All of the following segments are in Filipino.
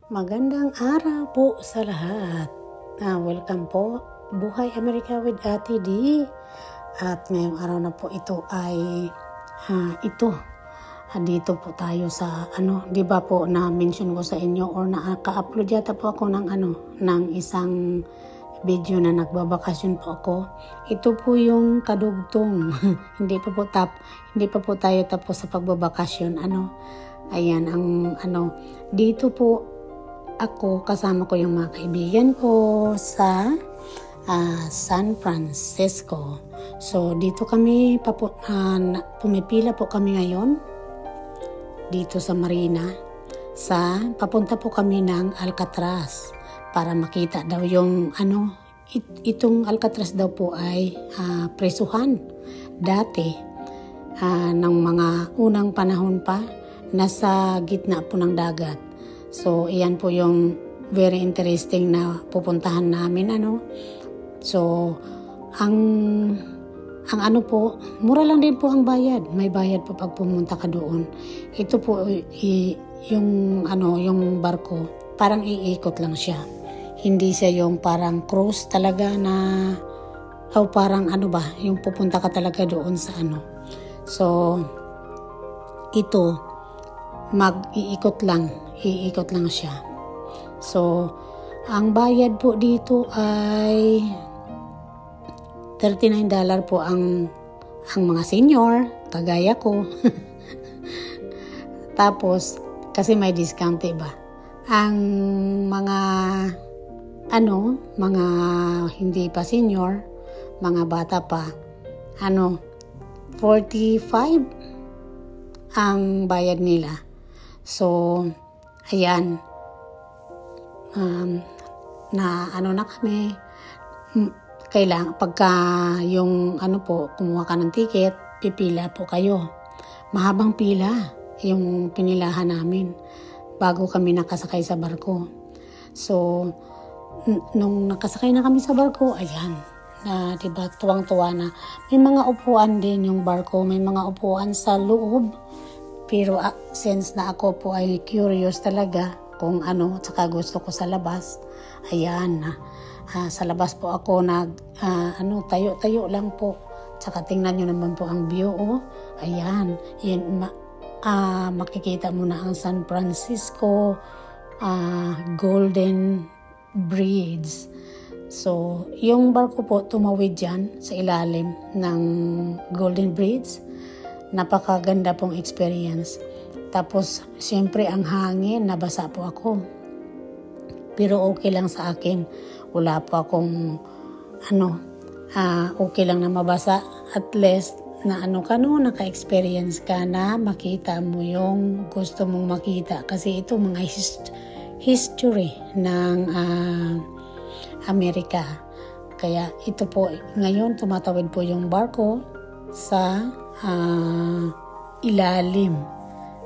Magandang araw po sa lahat. Welcome po, Buhay Amerika with Ate D. At ngayong araw na po ito ay dito po tayo sa di ba po na mention ko sa inyo or naka-upload yata po ako ng isang video na nagbabakasyon po ako. Ito po yung kadugtong. hindi pa po tayo tapos sa pagbabakasyon. Ayan ang dito po ako, kasama ko yung mga kaibigan ko sa San Francisco. So, dito kami, pumipila po kami ngayon dito sa Marina. Papunta po kami ng Alcatraz para makita daw yung itong Alcatraz daw po ay presuhan dati ng mga unang panahon pa, nasa gitna po ng dagat. So, iyan po yung very interesting na pupuntahan namin. So, ang po, mura lang din po ang bayad. May bayad po pag pumunta ka doon. Ito po, yung barko, parang iikot lang siya. Hindi siya yung parang cruise talaga na, parang yung pupunta ka talaga doon sa So, ito, iikot lang siya. So, ang bayad po dito ay $39 po ang mga senior, kagaya ko. Tapos, kasi may discount, ba? Ang mga hindi pa senior, mga bata pa, 45 ang bayad nila. So, ayan, na kami, kailangan, pagka yung kumuha ka ng ticket, pipila po kayo. Mahabang pila yung pinilahan namin bago kami nakasakay sa barko. So, nung nakasakay na kami sa barko, ayan, diba, tuwang-tuwa na. May mga upuan din yung barko, may mga upuan sa loob. Pero since na ako po ay curious talaga kung tsaka gusto ko sa labas, ayan, sa labas po ako tayo-tayo lang po. Tsaka tingnan nyo naman po ang view, ayan, makikita mo na ang San Francisco Golden Bridge. So, yung barko po tumawid dyan sa ilalim ng Golden Bridge. Napakaganda pong experience. Tapos, siyempre ang hangin, nabasa po ako. Pero okay lang sa akin. Wala po akong, okay lang na mabasa. At least, naka-experience ka na makita mo yung gusto mong makita. Kasi ito mga history ng Amerika. Kaya ito po, ngayon tumatawid po yung barko sa ilalim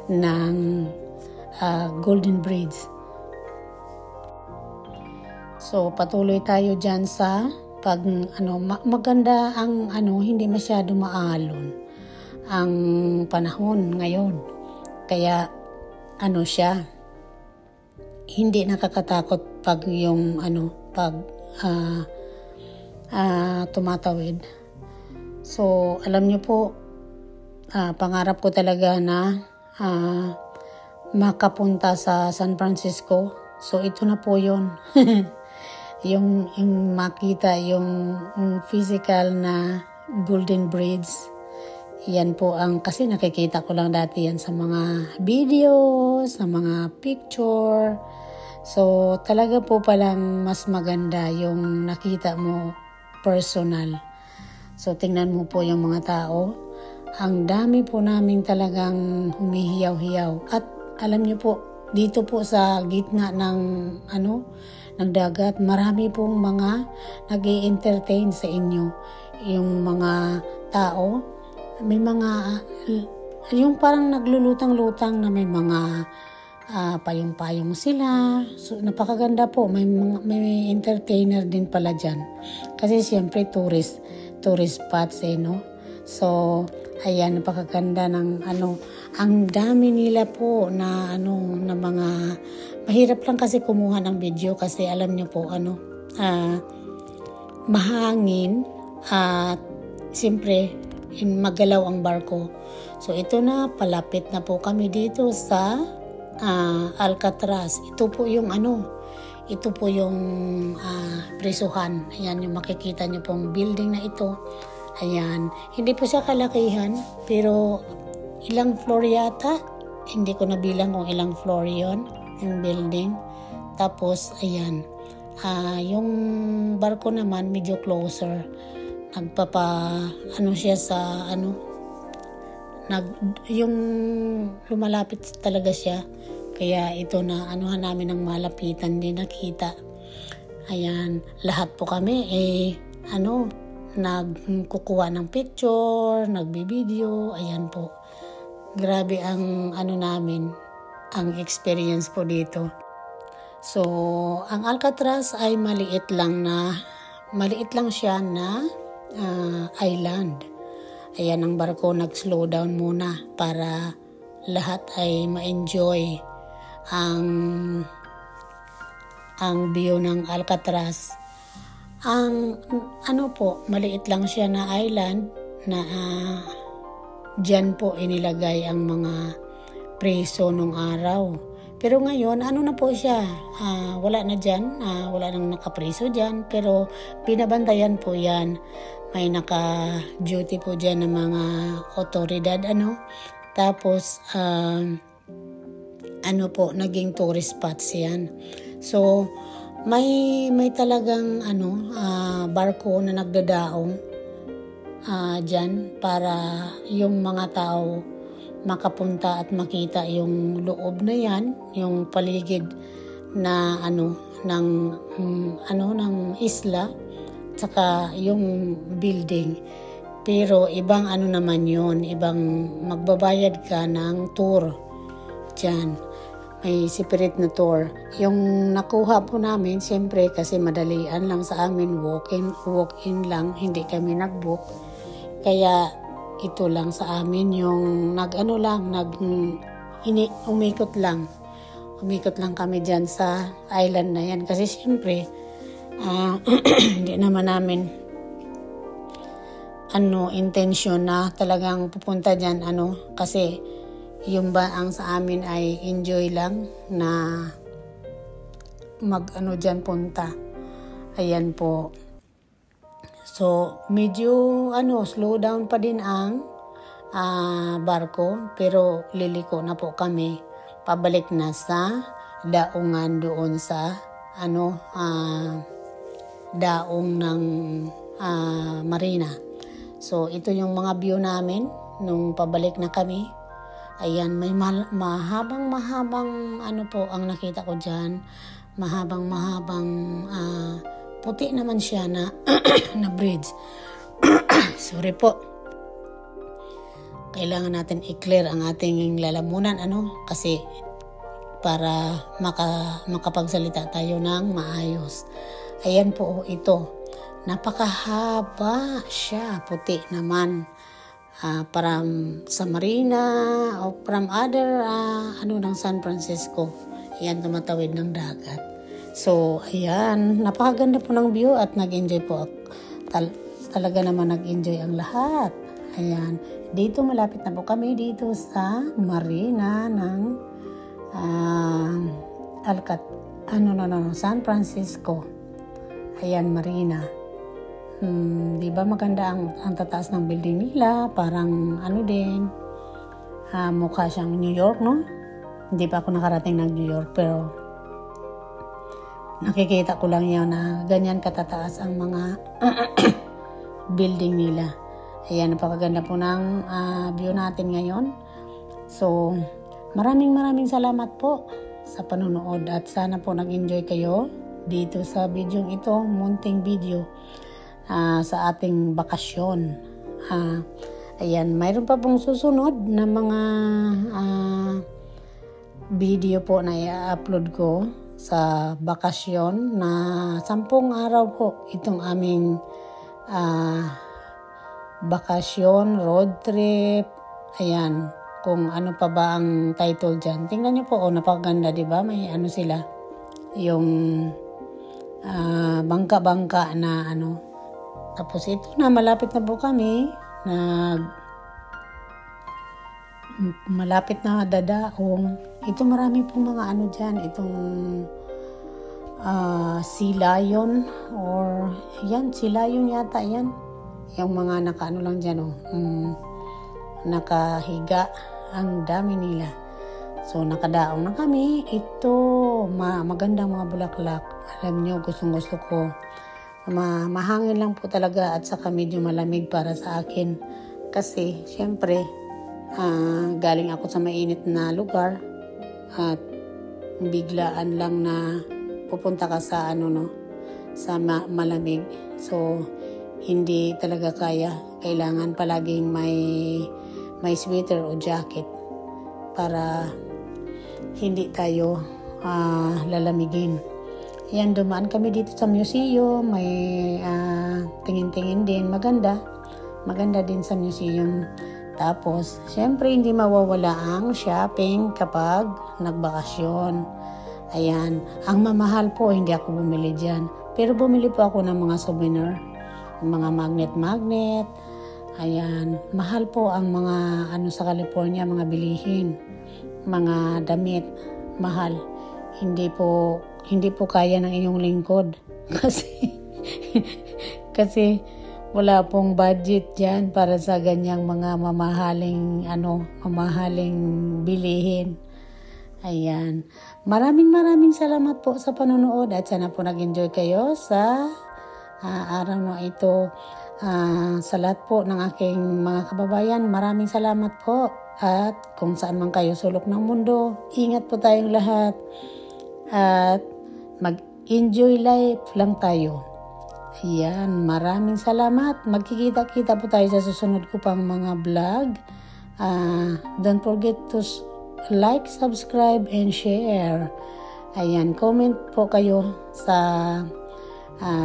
ng Golden Bridge. So, patuloy tayo dyan sa maganda ang hindi masyado maalon ang panahon ngayon. Kaya siya, hindi nakakatakot pag yung tumatawid. So, alam niyo po, pangarap ko talaga na makapunta sa San Francisco. So, ito na po yun. yung makita yung physical na Golden Bridge. Yan po kasi nakikita ko lang dati yan sa mga video, sa mga picture. So, talaga po palang mas maganda yung nakita mo personal. So, tingnan mo po yung mga tao. Ang dami po namin talagang humihiyaw-hiyaw. At alam niyo po, dito po sa gitna ng dagat, marami pong mga nag-i-entertain sa inyo. Yung mga tao, may mga, yung parang naglulutang-lutang na may mga payong-payong sila. So, napakaganda po. May entertainer din pala dyan. Kasi siyempre tourist spots So, ayan, napakaganda ng ang dami nila po na na mga Mahirap lang kasi kumuha ng video kasi alam niyo po mahangin at siyempre magalaw ang barko. So ito na, palapit na po kami dito sa Alcatraz. Ito po yung prisuhan. Ayan yung makikita niyo pong building na ito. Ayan, hindi po siya kalakihan pero ilang floor yata. Hindi ko nabilang kung ilang floor yon yung building. Tapos ayan, yung barko naman medyo closer. Siya sa yung lumalapit talaga siya. Kaya ito na anuhan namin ng malapitan din nakita. Ayan, lahat po kami nagkukuha ng picture, nagbibideo. Ayan po. Grabe ang namin, ang experience po dito. So, ang Alcatraz ay maliit lang siya na island. Ayan, ang barko nag-slow down muna para lahat ay ma-enjoy ang view ng Alcatraz. Ang maliit lang siya na island na diyan po inilagay ang mga preso nung araw. Pero ngayon, na po siya, wala na dyan, wala nang nakapreso dyan, pero binabantayan po yan. May naka-duty po dyan ng mga otoridad, Tapos, naging tourist spots yan. So, may talagang, barko na nagdadaong dyan para yung mga tao makapunta at makita yung loob na yan, yung paligid na ng isla, saka yung building. Pero ibang naman yon, ibang magbabayad ka ng tour dyan. May separate na tour. Yung nakuha po namin, siyempre kasi madalian lang sa amin, walk-in lang, hindi kami nag-book. Kaya ito lang sa amin yung umikot lang. Umikot lang kami dyan sa island na yan. Kasi siyempre, hindi naman namin intention na talagang pupunta dyan, kasi yung ang sa amin ay enjoy lang na dyan punta. Ayan po. So, medyo slow down pa din ang barko, pero liliko na po kami pabalik na sa daungan doon sa daong ng marina. So, ito yung mga view namin nung pabalik na kami. Ayan, may mahabang ang nakita ko dyan. Mahabang puti naman siya na na bridge. Sorry po. Kailangan natin i-clear ang ating lalamunan kasi para makapagsalita tayo ng maayos. Ayan po ito. Napakahaba siya, puti naman. From sa Marina o from other ng San Francisco. Ayan, tumatawid ng dagat. So, ayan, napakaganda po ng view at nag-enjoy po ako. Talaga naman nag-enjoy ang lahat. Ayan, dito malapit na po kami dito sa Marina ng San Francisco. Ayan, Marina. Di ba maganda ang tataas ng building nila? Parang din, mukha siyang New York, no? Hindi pa ako nakarating ng New York, pero nakikita ko lang yun na ganyan katataas ang mga building nila. Ayan, napakaganda po ng view natin ngayon. So, maraming salamat po sa panonood at sana po nag-enjoy kayo dito sa video ito, munting video sa ating bakasyon. Ayan, mayroon pa pong susunod na mga video po na i-upload ko sa bakasyon na 10 araw po itong aming bakasyon, road trip. Ayan, kung ano pa ba ang title dyan. Tingnan nyo po, napakaganda, di ba? May ano sila, yung bangka-bangka na ano. Tapos ito na, malapit na po kami, malapit na dadaong. Ito marami pong mga ano dyan, itong sea lion, or yan, sea lion yata yan. Yung mga nakaano lang dyan, nakahiga, ang dami nila. So nakadaong na kami. Ito magandang mga bulaklak. Alam nyo, gustong gusto ko. Mahangin lang po talaga at saka medyo malamig para sa akin. Kasi syempre galing ako sa mainit na lugar at biglaan lang na pupunta ka sa sa malamig. So hindi talaga kaya. Kailangan palaging may sweater o jacket para hindi tayo lalamigin. Ayan, dumaan kami dito sa museum. May tingin-tingin din. Maganda din sa museum. Tapos, syempre hindi mawawala ang shopping kapag nagbakasyon. Ayan, ang mamahal po, hindi ako bumili dyan. Pero bumili po ako ng mga souvenir. Mga magnet. Ayan, mahal po ang mga sa California, mga bilihin, mga damit, mahal. Hindi po kaya ng inyong lingkod kasi wala pong budget diyan para sa ganyang mga mamahaling bilihin. Ayan. Maraming salamat po sa panonood at sana po nag-enjoy kayo sa araw na ito. Sa lahat po ng aking mga kababayan, maraming salamat po. At kung saan man kayo sulok ng mundo, ingat po tayong lahat. At mag-enjoy life lang tayo. Ayan, maraming salamat. Magkikita-kita po tayo sa susunod ko pang mga vlog. Don't forget to like, subscribe, and share. Ayan, comment po kayo sa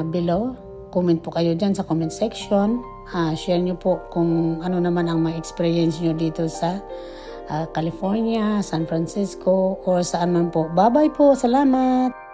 below. Comment po kayo dyan sa comment section. Share nyo po kung ano naman ang mga experience nyo dito sa California, San Francisco, or saan man po. Bye-bye po. Salamat.